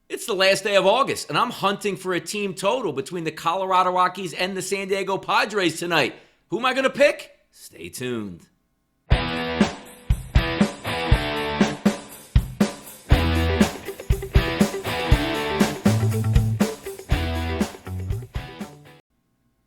It's the last day of August, and I'm hunting for a team total between the Colorado Rockies and the San Diego Padres tonight. Who am I going to pick? Stay tuned.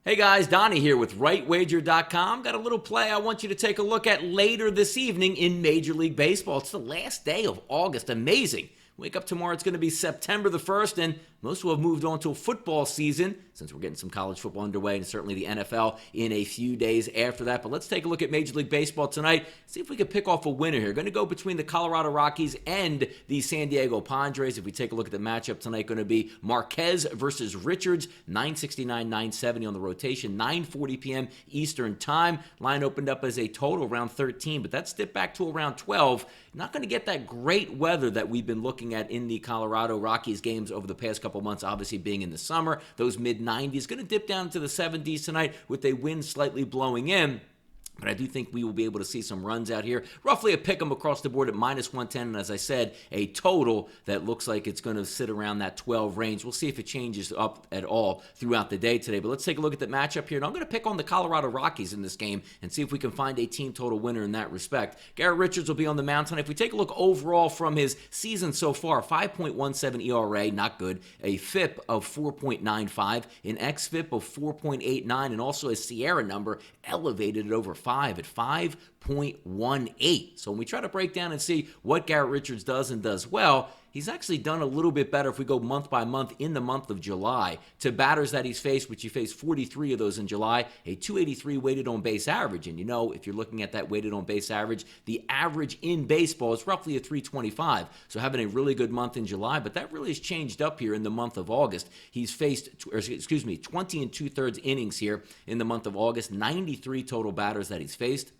Hey guys, Donnie here with RightWager.com. Got a little play I want you to take a look at later this evening in Major League Baseball. It's the last day of August. Amazing. Wake up tomorrow, it's going to be September the 1st, and most will have moved on to a football season since we're getting some college football underway and certainly the NFL in a few days after that. But let's take a look at Major League Baseball tonight, see if we can pick off a winner here. Going to go between the Colorado Rockies and the San Diego Padres. If we take a look at the matchup tonight, going to be Marquez versus Richards, 969, 970 on the rotation, 9:40 p.m. Eastern Time. Line opened up as a total around 13, but that's dipped back to around 12. Not going to get that great weather that we've been looking at in the Colorado Rockies games over the past couple months, obviously being in the summer. Those mid-90s, going to dip down to the 70s tonight with a wind slightly blowing in. But I do think we will be able to see some runs out here. Roughly a pick 'em across the board at minus 110. And as I said, a total that looks like it's going to sit around that 12 range. We'll see if it changes up at all throughout the day today. But let's take a look at the matchup here. And I'm going to pick on the Colorado Rockies in this game and see if we can find a team total winner in that respect. Garrett Richards will be on the mound tonight. If we take a look overall from his season so far, 5.17 ERA, not good. A FIP of 4.95, an XFIP of 4.89, and also a Sierra number elevated at over 5 at 5.18. So when we try to break down and see what Garrett Richards does and does well, he's actually done a little bit better if we go month by month in the month of July. To batters that he's faced, which he faced 43 of those in July, a 283 weighted on base average. And you know, if you're looking at that weighted on base average, the average in baseball is roughly a 325. So having a really good month in July, but that really has changed up here in the month of August. He's faced, 20 2/3 innings here in the month of August, 93 total batters that he's faced.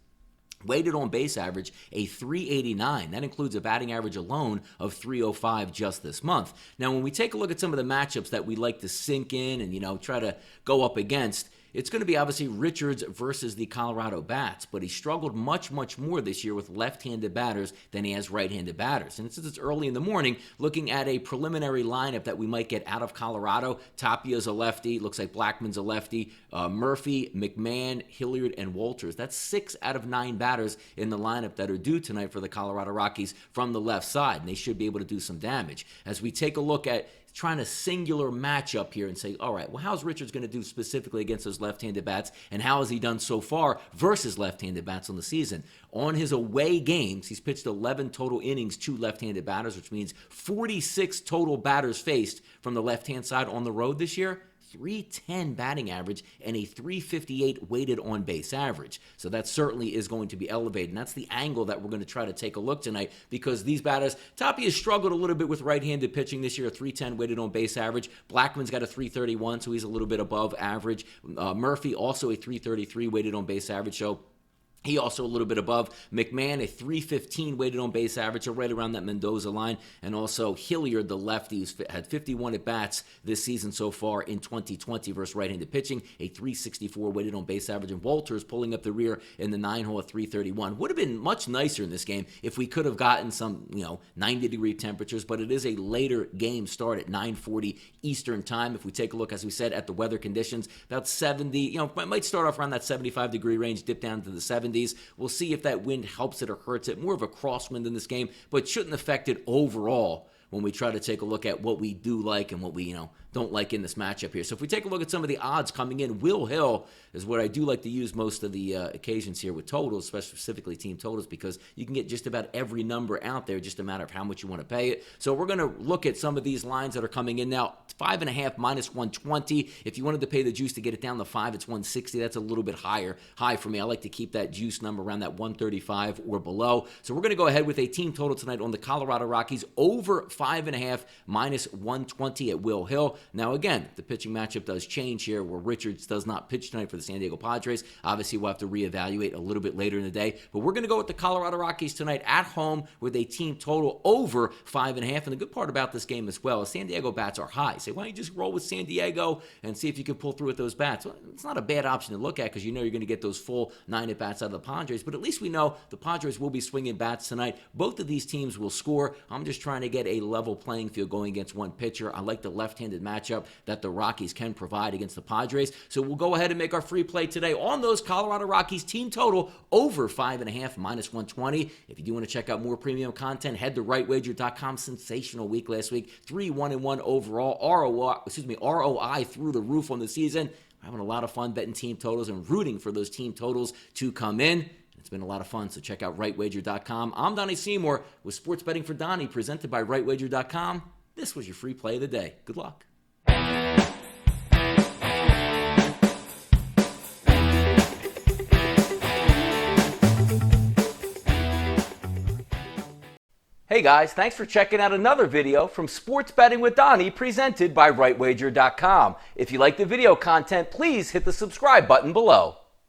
Weighted on base average, a 389. That includes a batting average alone of 305 just this month. Now, when we take a look at some of the matchups that we like to sink in and, try to go up against, it's going to be obviously Richards versus the Colorado Bats, but he struggled much, much more this year with left-handed batters than he has right-handed batters. And since it's early in the morning, looking at a preliminary lineup that we might get out of Colorado, Tapia's a lefty, looks like Blackman's a lefty, Murphy, McMahon, Hilliard, and Walters. That's 6 out of 9 batters in the lineup that are due tonight for the Colorado Rockies from the left side, and they should be able to do some damage. As we take a look at trying a singular matchup here and say, all right, well, how's Richards going to do specifically against those left-handed bats, and how has he done so far versus left-handed bats on the season? On his away games, he's pitched 11 total innings to left-handed batters, which means 46 total batters faced from the left-hand side on the road this year. 310 batting average and a 358 weighted on base average. So that certainly is going to be elevated. And that's the angle that we're going to try to take a look tonight, because these batters, Tapia has struggled a little bit with right-handed pitching this year, a 310 weighted on base average. Blackman's got a 331, so he's a little bit above average. Murphy also a 333 weighted on base average. So he also a little bit above. McMahon, a 315 weighted on base average, so right around that Mendoza line. And also Hilliard, the lefty, who's had 51 at-bats this season so far in 2020 versus right-handed pitching, a 364 weighted on base average. And Walters pulling up the rear in the 9-hole at 331. Would have been much nicer in this game if we could have gotten some, 90-degree temperatures, but it is a later game start at 9:40 Eastern Time. If we take a look, as we said, at the weather conditions, about 70, might start off around that 75-degree range, dip down to the 70s. We'll see if that wind helps it or hurts it. More of a crosswind in this game, but shouldn't affect it overall when we try to take a look at what we do like and what we, don't like in this matchup here. So if we take a look at some of the odds coming in, Will Hill is what I do like to use most of the occasions here with totals, specifically team totals, because you can get just about every number out there, just a matter of how much you want to pay it. So we're going to look at some of these lines that are coming in now. 5.5 minus 120. If you wanted to pay the juice to get it down to 5, it's 160. That's a little bit high for me. I like to keep that juice number around that 135 or below. So we're going to go ahead with a team total tonight on the Colorado Rockies over 5.5 minus 120 at Will Hill. Now, again, the pitching matchup does change here, where Richards does not pitch tonight for the San Diego Padres. Obviously, we'll have to reevaluate a little bit later in the day. But we're going to go with the Colorado Rockies tonight at home with a team total over 5.5. And the good part about this game as well is San Diego bats are high. Say, why don't you just roll with San Diego and see if you can pull through with those bats? Well, it's not a bad option to look at, because you know you're going to get those full 9 at-bats out of the Padres. But at least we know the Padres will be swinging bats tonight. Both of these teams will score. I'm just trying to get a level playing field going against one pitcher. I like the left-handed matchup that the Rockies can provide against the Padres. So we'll go ahead and make our free play today on those Colorado Rockies team total over 5.5 minus 120. If you do want to check out more premium content, head to rightwager.com. Sensational week last week. 3-1-1 overall. ROI through the roof on the season. Having a lot of fun betting team totals and rooting for those team totals to come in. It's been a lot of fun, so check out rightwager.com. I'm Donnie Seymour with Sports Betting for Donnie, presented by rightwager.com. This was your free play of the day. Good luck. Hey guys, thanks for checking out another video from Sports Betting with Donnie, presented by rightwager.com. If you like the video content, please hit the subscribe button below.